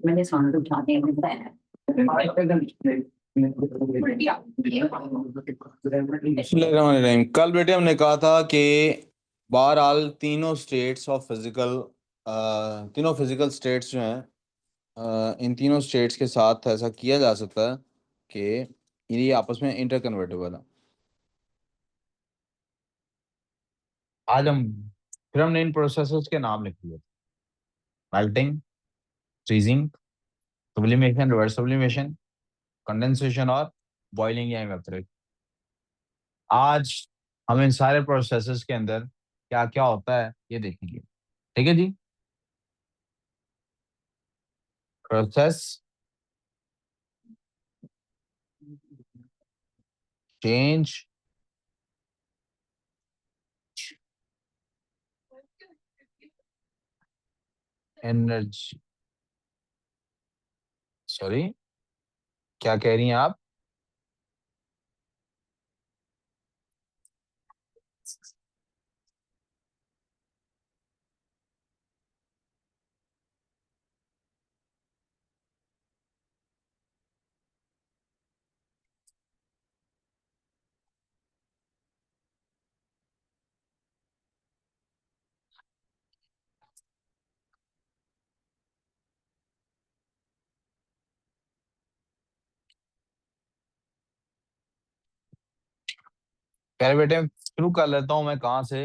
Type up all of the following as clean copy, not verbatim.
मैंने साउंड उठाते हैं बताया। बिस्मिल्लाहिर्रहमानिर्रहीम। कल बेटे हमने कहा था कि बहरहाल तीनों स्टेट्स ऑफ फिजिकल तीनों फिजिकल स्टेट्स जो हैं इन तीनों स्टेट्स के साथ ऐसा किया जा सकता है कि ये आपस में इंटरकन्वर्टेबल है। आज हम फिर हमने इन प्रोसेसेस के नाम लिख लिए: melting, freezing, sublimation, reverse sublimation, condensation और बॉइलिंग या इवेपोरेशन। आज हम इन सारे प्रोसेसेस के अंदर क्या क्या होता है ये देखेंगे। ठीक है जी। Process, change, energy. सॉरी, क्या कह रही हैं आप? पहले बेटे शुरू कर लेता हूं मैं कहां से।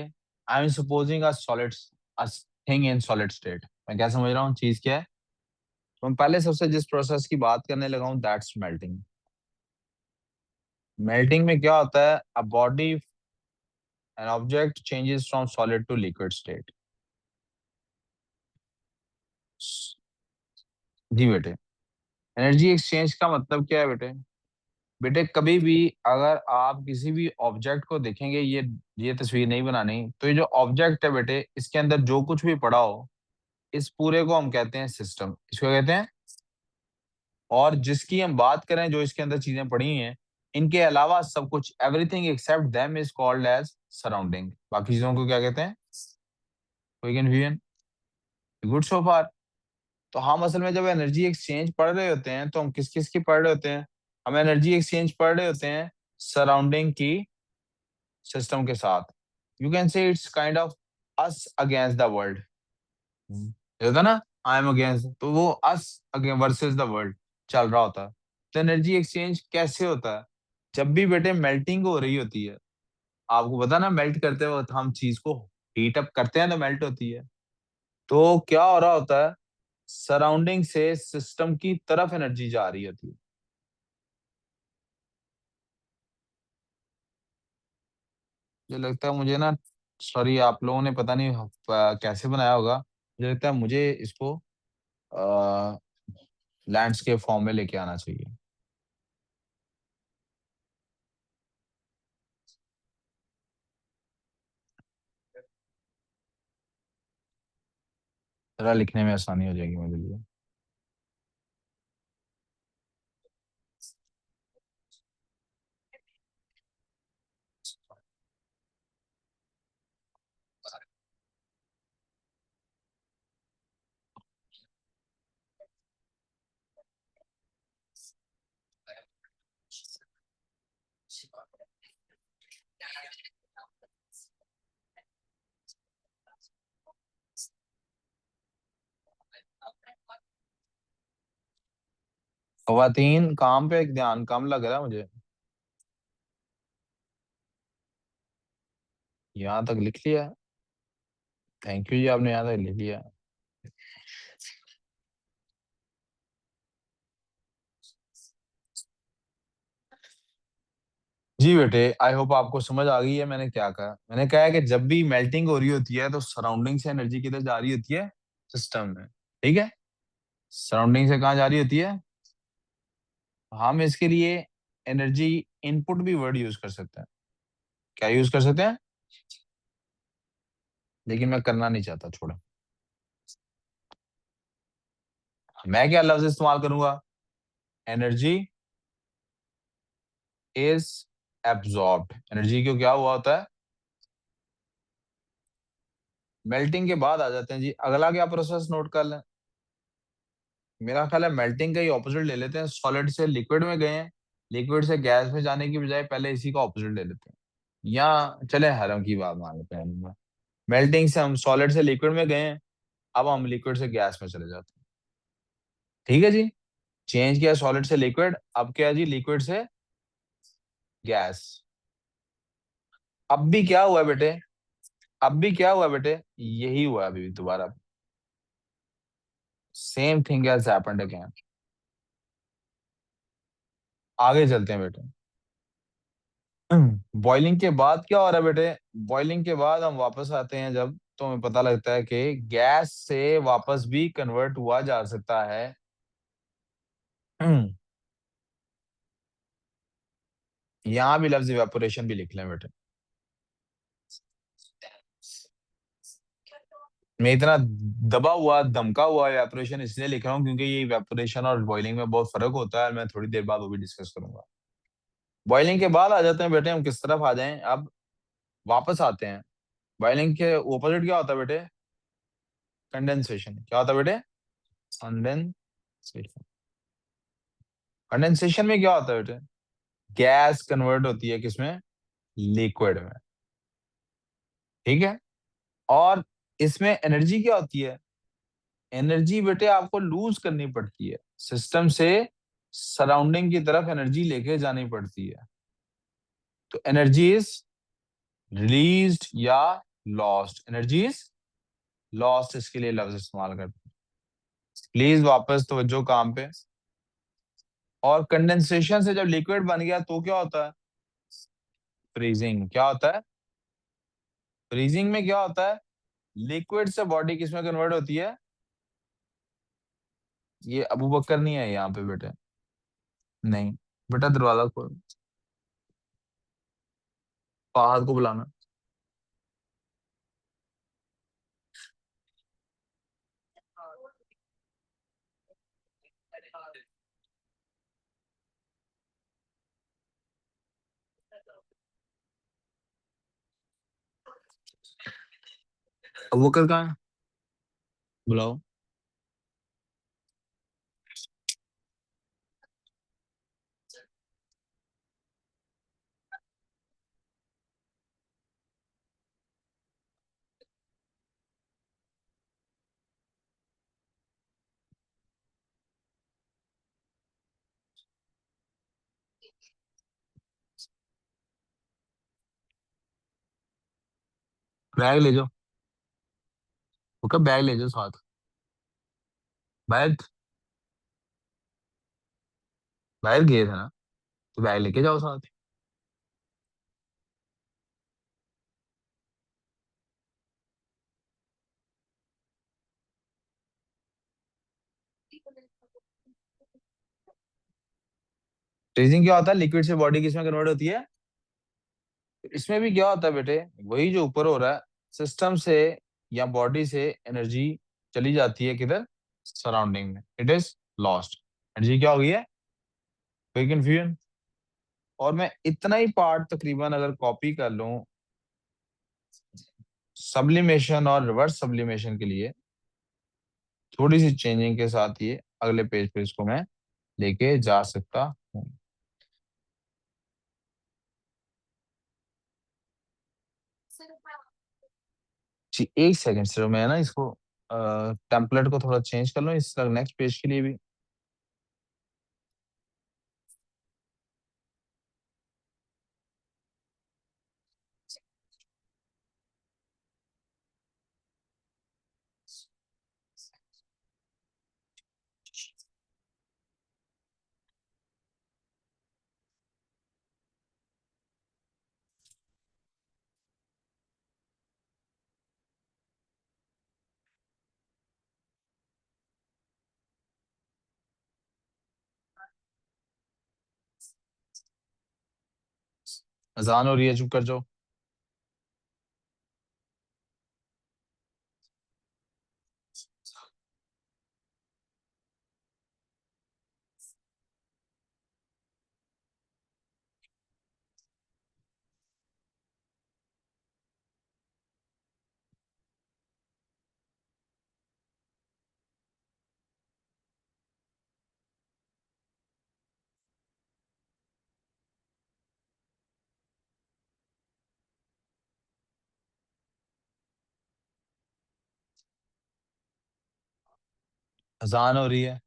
I am supposing a solid, a thing in solid state. मैं क्या समझ रहा हूँ, चीज क्या है? तो मैं पहले सबसे जिस प्रोसेस की बात करने लगा हूं दैट्स मेल्टिंग। मेल्टिंग में क्या होता है? A body, an object changes from solid to liquid state. जी बेटे, एनर्जी एक्सचेंज का मतलब क्या है बेटे? बेटे कभी भी अगर आप किसी भी ऑब्जेक्ट को देखेंगे, ये तस्वीर नहीं बनानी, तो ये जो ऑब्जेक्ट है बेटे इसके अंदर जो कुछ भी पड़ा हो, इस पूरे को हम कहते हैं सिस्टम। इसको कहते हैं। और जिसकी हम बात करें, जो इसके अंदर चीजें पड़ी हैं, इनके अलावा सब कुछ, everything except them is called as surrounding. बाकी चीजों को क्या कहते हैं? कोई कंफ्यूजन? गुड सो फार। तो हम असल में जब एनर्जी एक्सचेंज पढ़ रहे होते हैं तो हम किस किस की पढ़ रहे होते हैं? हम एनर्जी एक्सचेंज पढ़ रहे होते हैं सराउंडिंग की, सिस्टम के साथ। You can say it's kind of us against the world. ये होता ना, आई एम अगेंस्ट, तो वो अस अगेंस्ट वर्सेस द वर्ल्ड चल रहा होता है। तो एनर्जी एक्सचेंज कैसे होता है? जब भी बेटे मेल्टिंग हो रही होती है, आपको पता ना, मेल्ट करते वक्त हम चीज को हीट अप करते हैं तो मेल्ट होती है। तो क्या हो रहा होता है? सराउंडिंग से सिस्टम की तरफ एनर्जी जा रही होती है। मुझे लगता है मुझे ना, सॉरी, आप लोगों ने पता नहीं कैसे बनाया होगा, मुझे लगता है मुझे इसको लैंडस्केप फॉर्म में लेके आना चाहिए। जरा लिखने में आसानी हो जाएगी मेरे लिए। खवातीन काम पे ध्यान कम लग रहा है मुझे। यहाँ तक लिख लिया। थैंक यू जी, आपने यहाँ तक लिख लिया। जी बेटे, आई होप आपको समझ आ गई है मैंने क्या कहा। मैंने कहा है कि जब भी मेल्टिंग हो रही होती है तो सराउंडिंग से एनर्जी किधर जा रही होती है? सिस्टम में। ठीक है। सराउंडिंग से कहाँ जा रही होती है? हम इसके लिए एनर्जी इनपुट भी वर्ड यूज कर सकते हैं। क्या यूज कर सकते हैं? लेकिन मैं करना नहीं चाहता, छोड़ा। मैं क्या लफ्ज इस्तेमाल करूंगा? Energy is absorbed. एनर्जी को क्या हुआ होता है? मेल्टिंग के बाद आ जाते हैं जी। अगला क्या प्रोसेस नोट कर लें? मेरा ख्याल है मेल्टिंग का ही ऑपोजिट ले लेते हैं। सॉलिड से लिक्विड में गए हैं, लिक्विड से गैस में जाने की बजाय पहले इसी का ऑपोजिट ले लेते हैं। या चले हरम की बात मान लेते हैं। मेल्टिंग से हम सॉलिड से लिक्विड में गए हैं, अब हम लिक्विड से गैस में चले जाते हैं। ठीक है जी। चेंज किया सॉलिड से लिक्विड, अब क्या है जी? लिक्विड से गैस। अब भी क्या हुआ है बेटे? अब भी क्या हुआ है बेटे? यही हुआ है अभी भी दोबारा। Same thing has happened again. आगे चलते हैं बेटे। बॉइलिंग के बाद क्या हो रहा है बेटे? बॉइलिंग के बाद हम वापस आते हैं जब, तो हमें पता लगता है कि गैस से वापस भी कन्वर्ट हुआ जा सकता है। यहां भी लफ्ज इवेपोरेशन भी लिख लें बेटे। मैं इतना दबा हुआ धमका हुआ इवेपोरेशन इसलिए लिख रहा हूँ क्योंकि ये इवेपोरेशन और बॉइलिंग में बहुत फर्क होता है। मैं थोड़ी देर बाद वो भी डिस्कस करूंगा। बॉइलिंग के बाद आ जाते हैं बेटे, हम किस तरफ आ जाएं अब? वापस आते हैं। बॉइलिंग के ऑपोजिट क्या होता है बेटे? कंडेंसेशन। क्या होता है बेटे? कंडेंसेशन। कंडेंसेशन में क्या होता है बेटे? गैस कन्वर्ट होती है किसमें? लिक्विड में। ठीक है। और इसमें एनर्जी क्या होती है? एनर्जी बेटे आपको लूज करनी पड़ती है, सिस्टम से सराउंडिंग की तरफ एनर्जी लेके जानी पड़ती है। तो एनर्जी इज रिलीज्ड या लॉस्ट। एनर्जी इज लॉस्ट, इसके लिए लफ्ज इस्तेमाल करते हैं। प्लीज वापस तवज्जो काम पे। और कंडेंसेशन से जब लिक्विड बन गया तो क्या होता है? फ्रीजिंग। क्या होता है? फ्रीजिंग में क्या होता है? लिक्विड से बॉडी किसमें कन्वर्ट होती है? ये अबू बकर नहीं है यहाँ पे बेटे। नहीं। बेटा दरवाजा खोल, फहद को बुलाना। अबू बकर कहाँ है? बुलाओ। बैग ले जाओ। वो कब बैग ले जाओ साथ। बैग, बाहर गए थे ना, तो बैग लेके जाओ साथ। फ्रीजिंग क्या होता है? लिक्विड से बॉडी किसमें कन्वर्ट होती है? इसमें भी क्या होता है बेटे? वही जो ऊपर हो रहा है, सिस्टम से या बॉडी से एनर्जी चली जाती है किधर? सराउंडिंग में। It is lost. एनर्जी क्या हो गई है? कोई कंफ्यूजन? और मैं इतना ही पार्ट तकरीबन अगर कॉपी कर लूं सब्लिमेशन और रिवर्स सब्लिमेशन के लिए, थोड़ी सी चेंजिंग के साथ ये अगले पेज पे इसको मैं लेके जा सकता हूँ। जी एक सेकंड सर, मैं ना इसको टेम्पलेट को थोड़ा चेंज कर लूँ इस नेक्स्ट पेज के लिए भी। अजान हो रही है, चुप कर जाओ। अजान हो रही है।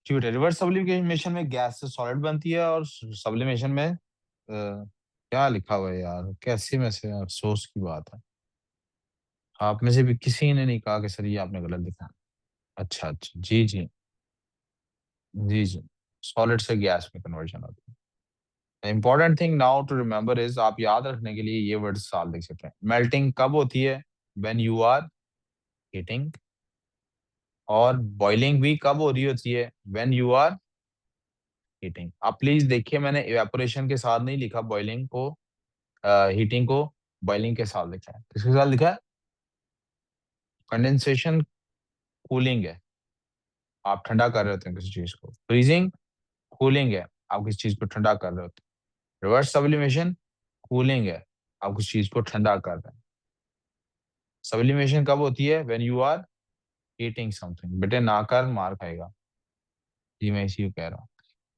क्यों रिवर्स सब्लिमेशन में गैस से सॉलिड बनती है और सब्लिमेशन में क्या लिखा हुआ है यार, कैसे में से, अफसोस की बात है। आप में से भी किसी ने नहीं कहा कि सर ये आपने गलत लिखा। अच्छा अच्छा, जी जी, जी जी, सॉलिड से गैस में कन्वर्जन होती है। Important thing now to remember is, आप याद रखने के लिए ये वर्ड साल देख सकते हैं। मेल्टिंग कब होती है? When you are heating. और बॉइलिंग भी कब हो रही होती है? When you are heating. आप प्लीज देखिए, मैंने इवेपोरेशन के साथ नहीं लिखा बॉइलिंग को, हीटिंग को बॉइलिंग के साथ लिखा है। किसके साथ लिखा है? कंडेंसेशन कूलिंग है, आप ठंडा कर रहे होते हैं किसी चीज को। फ्रीजिंग कूलिंग है, आप किसी चीज को ठंडा कर रहे होते हैं। रिवर्स सब्लिमेशन कूलिंग है, आप किसी चीज को ठंडा कर रहे हैं। सब्लिमेशन कब होती है? When you are heating something. बेटे ना कर, मार खाएगा। जी मैं इसी को कह रहा हूँ।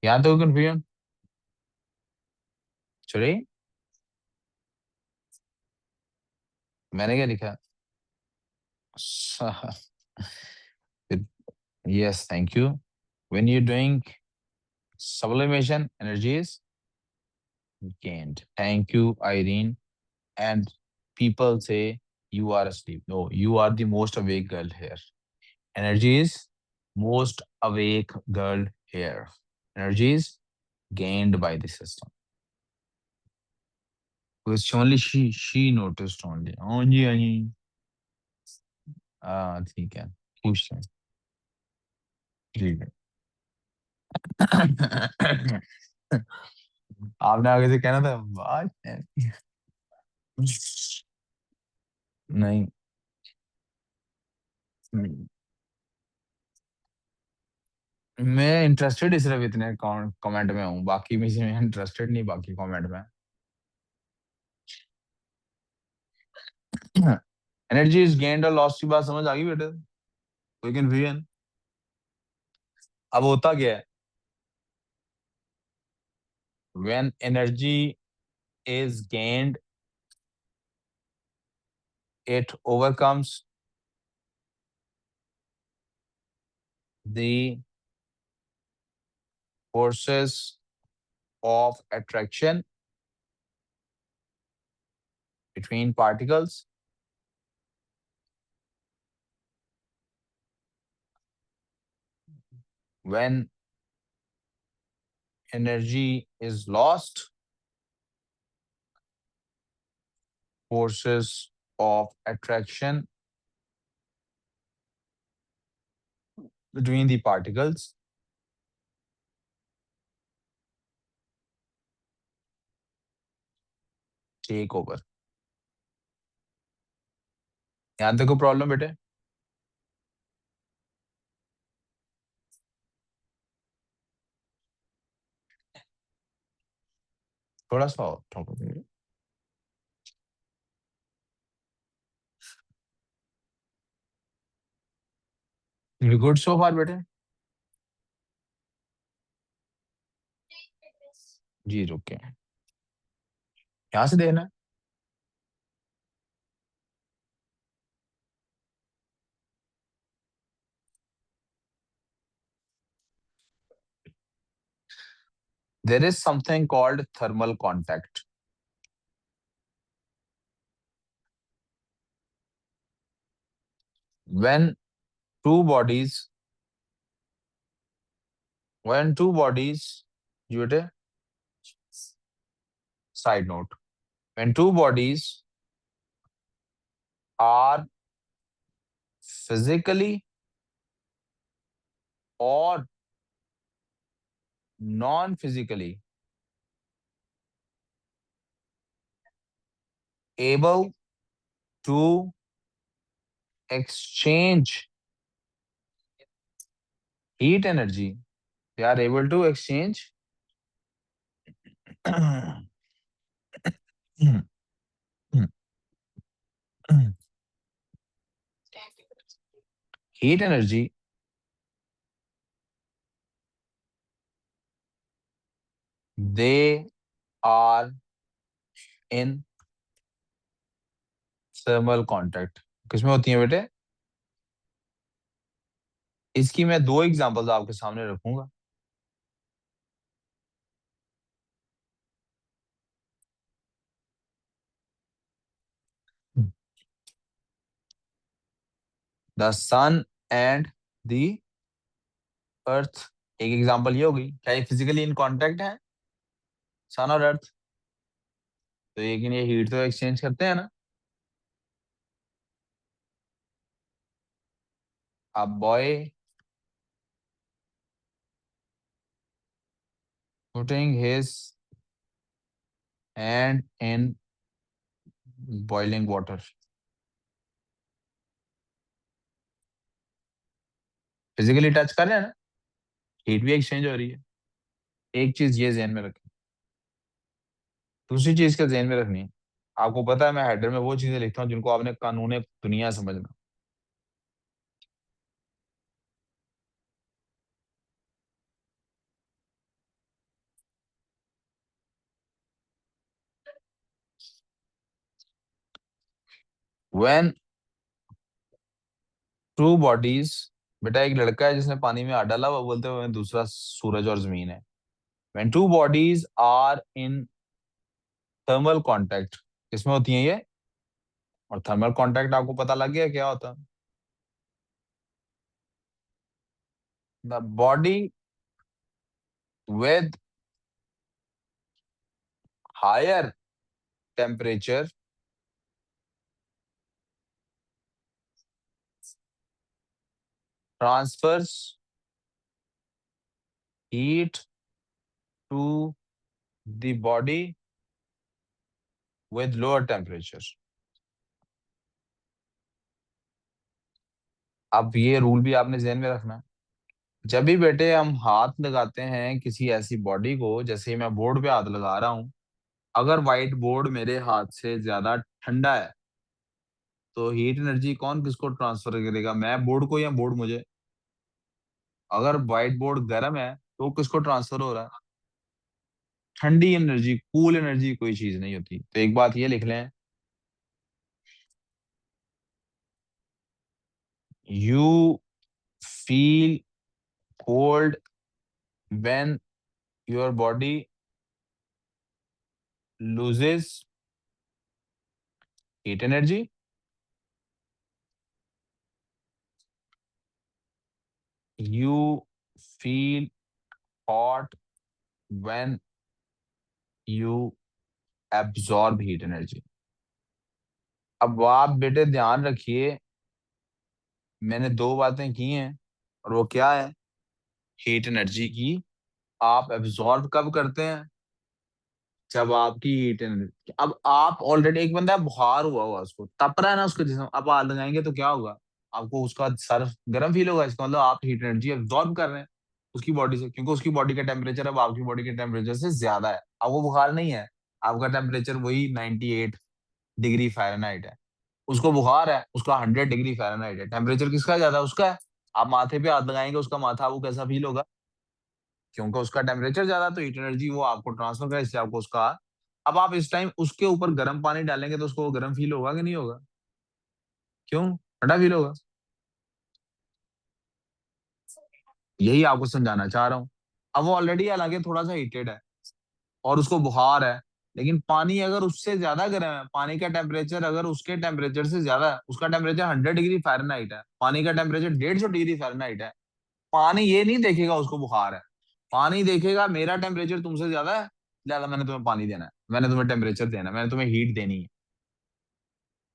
यहाँ तो कंफ्यूजन। चलिए, मैंने क्या लिखा? Yes, thank you. When you doing sublimation, energy is gained. Thank you, Irene. And people say you are asleep. No, you are the most awake girl here. Energy is most awake girl here. Energy is gained by the system. Because only she noticed only. only only ठीक है, पूछते हैं। ठीक है। आपने आगे से कहना था बात नहीं। मैं इंटरेस्टेड ही सिर्फ इतने कमेंट में हूँ, बाकी में से मैं इंटरेस्टेड नहीं बाकी कमेंट में। एनर्जी इज गेन्ड और लॉस्ट की बात समझ आ गई बेटे? कोई कंफ्यूजन? अब होता क्या है? When energy is gained, it overcomes the forces of attraction between particles. When energy is lost, forces of attraction between the particles take over. यहाँ तक कोई प्रॉब्लम बेटे? थोड़ा सा और गुड सो फार बेटे? जी रुके, यहाँ से देखना है। There is something called thermal contact. When two bodies, जी बेटे, side note, when two bodies are physically or non-physically able to exchange heat energy, they are able to exchange heat energy, they are in thermal contact. किसमें होती है बेटे? इसकी मैं दो examples आपके सामने रखूंगा। The sun and the earth, एक एग्जांपल ये होगी। क्या ये फिजिकली इन कांटेक्ट है, सन और अर्थ? तो लेकिन ये हीट तो एक्सचेंज करते हैं ना। A boy putting his hand in boiling water, physically touch कर रहे हैं ना, हीट भी एक्सचेंज हो रही है। एक चीज ये ध्यान में रखें। दूसरी चीज का ध्यान में रखनी है, आपको पता है मैं हेडर में वो चीजें लिखता हूँ जिनको आपने कानून दुनिया समझना। When two bodies, बेटा एक लड़का है जिसने पानी में हाथ डाला, वो बोलते हुए दूसरा सूरज और जमीन है। When two bodies are in thermal contact, किसमें होती है ये? और थर्मल कांटेक्ट आपको पता लग गया क्या होता है? The body with higher temperature transfers heat to the body with lower temperature. अब ये रूल भी आपने ध्यान में रखना है। जब भी बेटे हम हाथ लगाते हैं किसी ऐसी बॉडी को, जैसे मैं बोर्ड पे हाथ लगा रहा हूं, अगर व्हाइट बोर्ड मेरे हाथ से ज्यादा ठंडा है तो हीट एनर्जी कौन किसको ट्रांसफर करेगा, मैं बोर्ड को या बोर्ड मुझे? अगर व्हाइट बोर्ड गर्म है तो किसको ट्रांसफर हो रहा है? ठंडी एनर्जी, कूल एनर्जी कोई चीज नहीं होती। तो एक बात ये लिख लें, you feel cold when your body loses heat energy. You feel hot when you absorb heat energy. अब आप बेटे ध्यान रखिए, मैंने दो बातें की हैं, और वो क्या है? हीट एनर्जी की आप एब्जॉर्ब कब करते हैं? जब आपकी हीट एनर्जी, अब आप ऑलरेडी, एक बंदा है बुखार हुआ हुआ, उसको तप रहा है ना उसको जिसम, अब आप लगाएंगे तो क्या होगा? आपको उसका सर गर्म फील होगा, इसका मतलब आप हीट एनर्जी एब्जॉर्ब कर रहे हैं उसकी बॉडी से, क्योंकि उसकी बॉडी का टेम्परेचर अब आपकी बॉडी के टेम्परेचर से ज्यादा है। अब वो बुखार नहीं है, आपका टेम्परेचर वही 98 डिग्री फ़ारेनहाइट है, उसको बुखार है, उसका 100 डिग्री फ़ारेनहाइट है। टेम्परेचर किसका ज्यादा है? उसका है। आप माथे पे हाथ लगाएंगे, उसका माथा आपको कैसा फील होगा? क्योंकि उसका टेम्परेचर ज्यादा, तो हीट एनर्जी वो आपको ट्रांसफर करे, इससे आपको उसका। अब आप इस टाइम उसके ऊपर गर्म पानी डालेंगे तो उसको वो गर्म फील होगा कि नहीं होगा? क्यों? ठंडा फील होगा। यही आपको समझाना चाह रहा हूँ। अब वो ऑलरेडी हालांकि थोड़ा सा हीटेड है और उसको बुखार है, लेकिन पानी अगर उससे ज्यादा गर्म है, पानी का टेम्परेचर अगर उसके टेम्परेचर से ज्यादा है, उसका टेम्परेचर 100 डिग्री फ़ारेनहाइट है, पानी का टेम्परेचर 150 डिग्री फ़ारेनहाइट है, पानी ये नहीं देखेगा उसको बुखार है। पानी देखेगा मेरा टेम्परेचर तुमसे ज्यादा है, ज्यादा मैंने तुम्हें पानी देना है, मैंने तुम्हें टेम्परेचर देना है, मैंने तुम्हें हीट देनी है।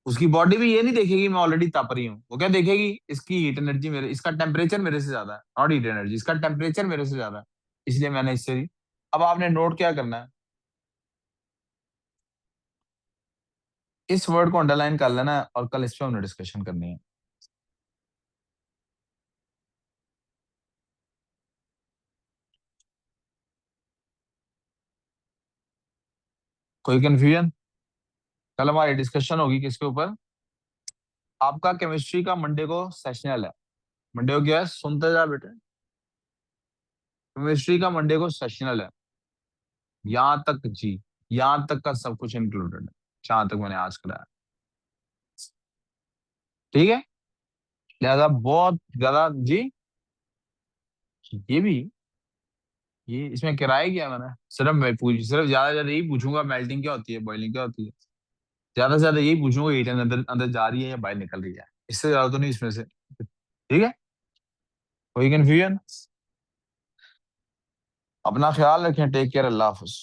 उसकी बॉडी भी ये नहीं देखेगी मैं ऑलरेडी तप रही हूँ, वो क्या देखेगी? इसकी हीट एनर्जी मेरे, इसका टेम्परेचर मेरे से ज्यादा है, नॉट हीट एनर्जी, इसका टेम्परेचर मेरे से ज्यादा है, इसलिए मैंने इससे दी। अब आपने नोट क्या करना है? इस वर्ड को अंडरलाइन कर लेना है और कल इस पे हमने डिस्कशन करनी है। कोई कंफ्यूजन? कल हमारी डिस्कशन होगी किसके ऊपर? आपका केमिस्ट्री का मंडे को सेशनल है। मंडे को क्या है? सुनते जा बेटे, केमिस्ट्री का मंडे को सेशनल है। यहाँ तक जी, यहाँ तक का सब कुछ इंक्लूडेड है, जहां तक मैंने आज कराया। ठीक है, लिहाजा बहुत ज्यादा जी। ये भी, ये इसमें किराया क्या मैंने, सिर्फ ज्यादा से ज्यादा यही पूछूंगा, मेल्टिंग क्या होती है, बॉइलिंग क्या होती है, ज्यादा से ज्यादा यही पूछूंगा, हीट अंदर अंदर जा रही है या बाहर निकल रही है, इससे ज्यादा तो नहीं इसमें से। ठीक है, कोई कंफ्यूजन? अपना ख्याल रखें, टेक केयर, अल्लाह हाफिज।